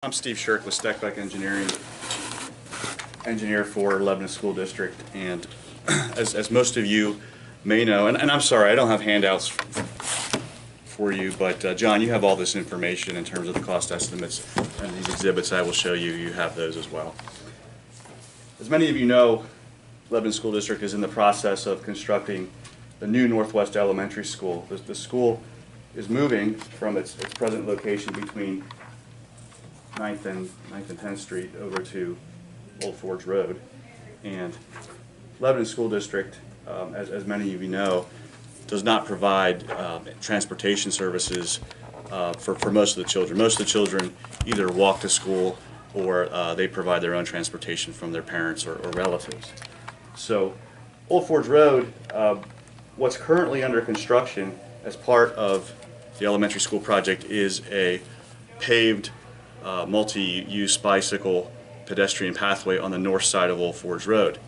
I'm Steve Shirk with Steckbeck Engineering, engineer for Lebanon School District, and as most of you may know, and I'm sorry I don't have handouts for you, but John, you have all this information in terms of the cost estimates and these exhibits I will show you. You have those as well. As many of you know, Lebanon School District is in the process of constructing the new Northwest Elementary School. The school is moving from its present location between 9th and 10th Street over to Old Forge Road. And Lebanon School District, as many of you know, does not provide transportation services for most of the children. Most of the children either walk to school or they provide their own transportation from their parents or relatives. So Old Forge Road, what's currently under construction as part of the elementary school project is a paved multi-use bicycle pedestrian pathway on the north side of Old Forge Road.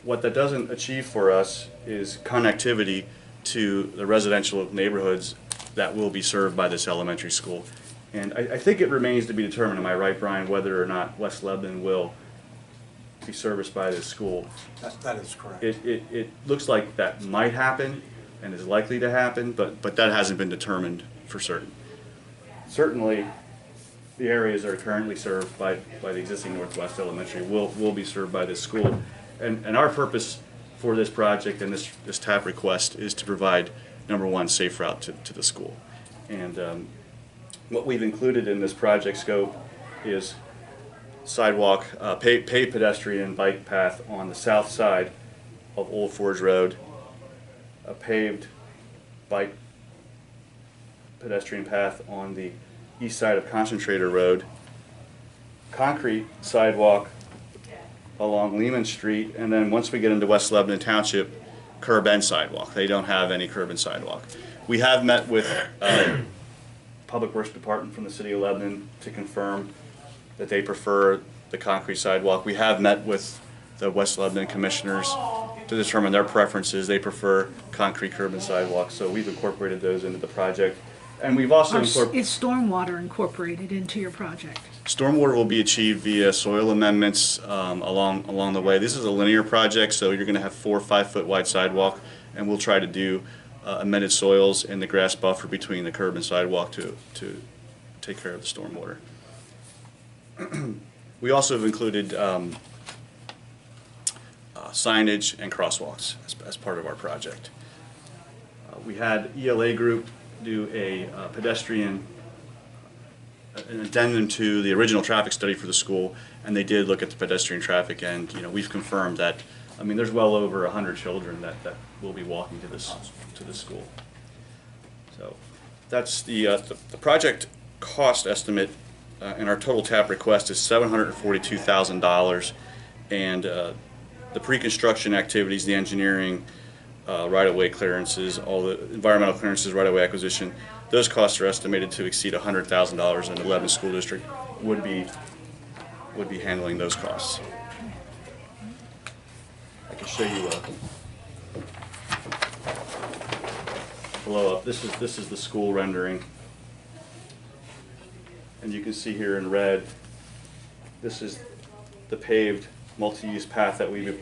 What that doesn't achieve for us is connectivity to the residential neighborhoods that will be served by this elementary school. And I think it remains to be determined, am I right, Brian, whether or not West Lebanon will be serviced by this school. That is correct. It looks like that might happen and is likely to happen, but that hasn't been determined for certain. Certainly, the areas that are currently served by the existing Northwest Elementary will be served by this school. And our purpose for this project and this TAP request is to provide, number one, safe route to the school. And what we've included in this project scope is sidewalk, paved pedestrian bike path on the south side of Old Forge Road, a paved bike pedestrian path on the east side of Concentrator Road, concrete sidewalk along Lehman Street, and then once we get into West Lebanon Township, curb and sidewalk. They don't have any curb and sidewalk. We have met with Public Works Department from the City of Lebanon to confirm that they prefer the concrete sidewalk. We have met with the West Lebanon commissioners to determine their preferences. They prefer concrete curb and sidewalk, so we've incorporated those into the project. And we've also Is stormwater incorporated into your project? Stormwater will be achieved via soil amendments along the way. This is a linear project, so you're going to have 4 or 5 foot wide sidewalk, and we'll try to do amended soils in the grass buffer between the curb and sidewalk to take care of the stormwater. We also have included signage and crosswalks as part of our project. We had ELA Group do a an addendum to the original traffic study for the school, and they did look at the pedestrian traffic, and we've confirmed that, I mean, there's well over 100 children that will be walking to this school. So that's the project cost estimate, and our total TAP request is $742,000, and the pre-construction activities, the engineering, right-of-way clearances, all the environmental clearances, right-of-way acquisition, those costs are estimated to exceed $100,000, and the Lebanon School District would be handling those costs. I can show you below up. This is the school rendering, and you can see here in red, this is the paved multi-use path that we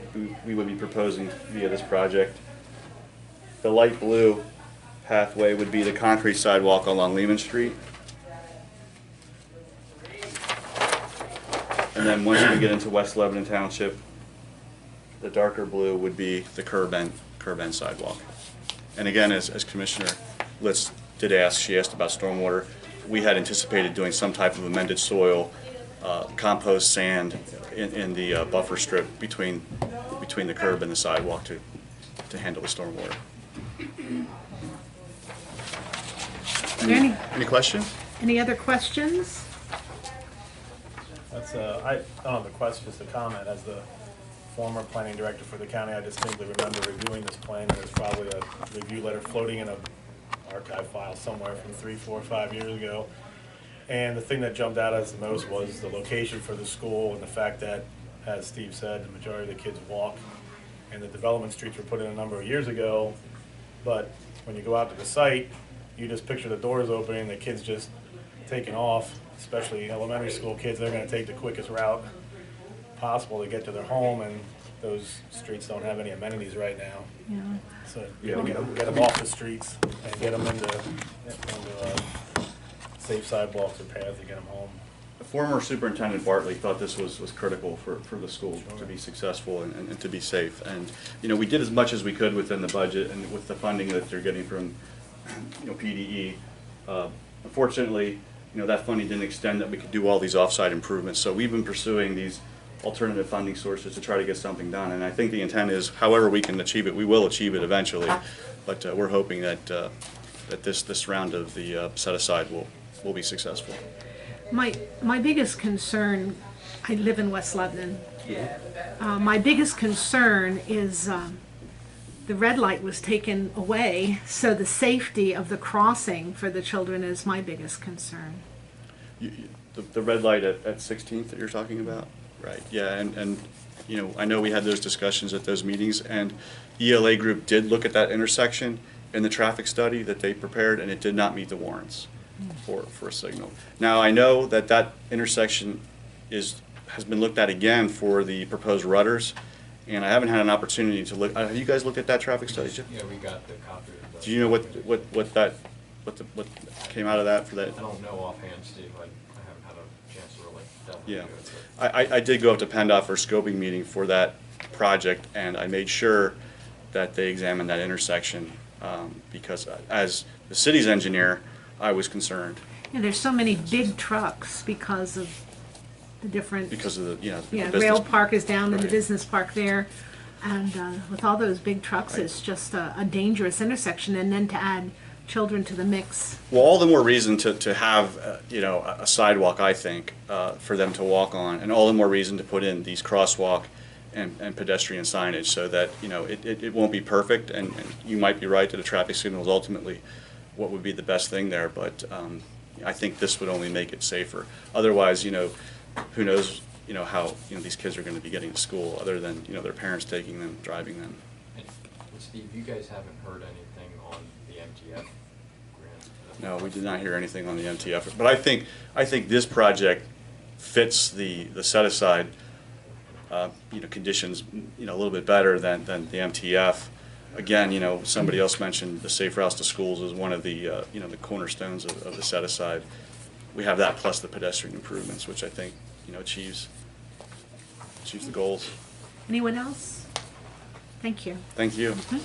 would be proposing via this project. The light blue pathway would be the concrete sidewalk along Lehman Street. And then once we get into West Lebanon Township, the darker blue would be the curb and sidewalk. And again, as Commissioner Litz did ask, she asked about stormwater. We had anticipated doing some type of amended soil, compost sand in the buffer strip between the curb and the sidewalk to handle the stormwater. Any questions? Any other questions? That's I don't have a question, just a comment. As the former planning director for the county, I distinctly remember reviewing this plan, and there's probably a review letter floating in an archive file somewhere from 3, 4, 5 years ago. And the thing that jumped out at us the most was the location for the school and the fact that, as Steve said, the majority of the kids walk. And the development streets were put in a number of years ago, but when you go out to the site, you just picture the doors opening, the kids just taking off. especially elementary school kids, they're gonna take the quickest route possible to get to their home, and those streets don't have any amenities right now. Yeah. So, you know, get them off the streets and get them into safe sidewalks or paths to get them home. Former Superintendent Bartley thought this was critical for the school to be successful and to be safe. And, you know, we did as much as we could within the budget and with the funding that they're getting from, you know, PDE. Unfortunately, you know, that funding didn't extend that we could do all these offsite improvements. So we've been pursuing these alternative funding sources to try to get something done. And I think the intent is, however we can achieve it, we will achieve it eventually. But we're hoping that that this round of the set aside will be successful. My biggest concern, I live in West Lebanon. My biggest concern is the red light was taken away, so the safety of the crossing for the children is my biggest concern. The red light at 16th that you're talking about? Right, yeah, and you know, I know we had those discussions at those meetings, and ELA Group did look at that intersection in the traffic study that they prepared, and it did not meet the warrants for a signal. Now, I know that that intersection has been looked at again for the proposed rudders, and I haven't had an opportunity to look. Have you guys looked at that traffic study, Jim? Yeah, we got the copy of the. Do you know what came out of that for that? I don't know offhand, Steve. I haven't had a chance to really delve Yeah, into it. I did go up to PennDOT for a scoping meeting for that project, and I made sure that they examined that intersection because as the city's engineer, I was concerned. Yeah, there's so many big trucks because of the different. Because of the, Yeah, the rail business. park is down in the Right. business park there, and with all those big trucks, Right. it's just a dangerous intersection, and then to add children to the mix. Well, all the more reason to have, a sidewalk, I think, for them to walk on, and all the more reason to put in these crosswalk and pedestrian signage so that, it won't be perfect, and you might be right that a traffic signal is ultimately what would be the best thing there, but I think this would only make it safer. Otherwise, who knows, how, these kids are going to be getting to school other than, their parents taking them, driving them. And Steve, you guys haven't heard anything on the MTF grant? No, we did not hear anything on the MTF, but I think this project fits the set-aside, conditions, a little bit better than the MTF. Again, somebody else mentioned the safe routes to schools as one of the, the cornerstones of the set-aside. We have that plus the pedestrian improvements, which I think, achieves the goals. Anyone else? Thank you. Thank you. Mhm.